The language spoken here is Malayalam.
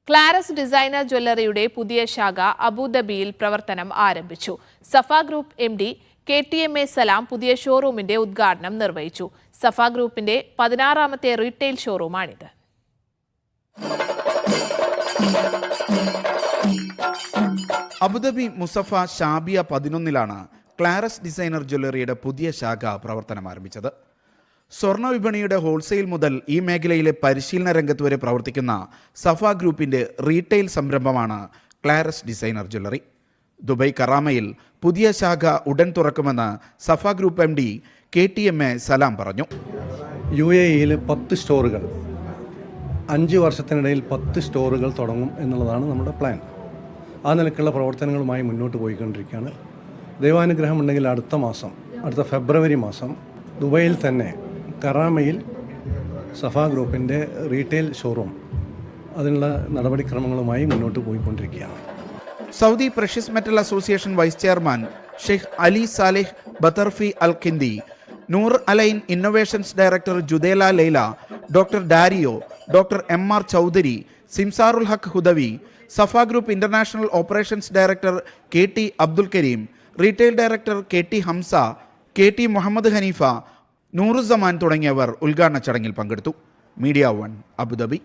ക്ലാരസ് ഡിസൈനർ ജ്വല്ലറിയുടെ പുതിയ ശാഖ അബുദാബിയിൽ പ്രവർത്തനം ആരംഭിച്ചു. Safa group MD KTMA Salam പുതിയ ഷോറൂമിന്റെ ഉദ്ഘാടനം നിർവഹിച്ചു. സഫ ഗ്രൂപ്പിന്റെ 16ാമത്തെ റീറ്റെയിൽ ഷോറൂമാണിത്. അബുദാബി മുസഫ ഷാബിയ 11-ലാണ് ക്ലാരസ് ഡിസൈനർ ജ്വല്ലറിയുടെ പുതിയ ശാഖ പ്രവർത്തനം ആരംഭിച്ചത്. സ്വർണ്ണ വിപണിയുടെ ഹോൾസെയിൽ മുതൽ ഈ മേഖലയിലെ പരിശീലന രംഗത്ത് വരെ പ്രവർത്തിക്കുന്ന സഫ ഗ്രൂപ്പിന്റെ റീറ്റെയിൽ സംരംഭമാണ് ക്ലാരസ് ഡിസൈനർ ജ്വല്ലറി. ദുബൈ കറാമയിൽ പുതിയ ശാഖ ഉടൻ തുറക്കുമെന്ന് സഫ ഗ്രൂപ്പ് MD KTMA സലാം പറഞ്ഞു. UAE-യിൽ 10 സ്റ്റോറുകൾ, 5 വർഷത്തിനിടയിൽ 10 സ്റ്റോറുകൾ തുടങ്ങും എന്നുള്ളതാണ് നമ്മുടെ പ്ലാൻ. ആ നിലക്കുള്ള പ്രവർത്തനങ്ങളുമായി മുന്നോട്ട് പോയിക്കൊണ്ടിരിക്കുകയാണ്. ദൈവാനുഗ്രഹം ഉണ്ടെങ്കിൽ അടുത്ത ഫെബ്രുവരി മാസം ദുബൈയിൽ തന്നെ കറാമയിൽ സഫ ഗ്രൂപ്പിൻ്റെ റീറ്റെയിൽ ഷോറൂം, അതിനുള്ള നടപടിക്രമങ്ങളുമായി മുന്നോട്ട് പോയിക്കൊണ്ടിരിക്കുകയാണ്. Saudi precious metal association vice chairman Sheikh Ali Salih Batarfi Al Khindi, Noor Alain innovations director Judela Laila, doctor Dario, doctor MR Chaudhary, Simsarul Haq Hudawi, Safa group international operations director KT Abdul Kareem, retail director KT Hamsa, KT Muhammad Haneefa, Nooruzzaman തുടങ്ങിയവർ ഉദ്ഘാടന ചടങ്ങിൽ പങ്കെടുത്തു. Media 1 Abu Dhabi.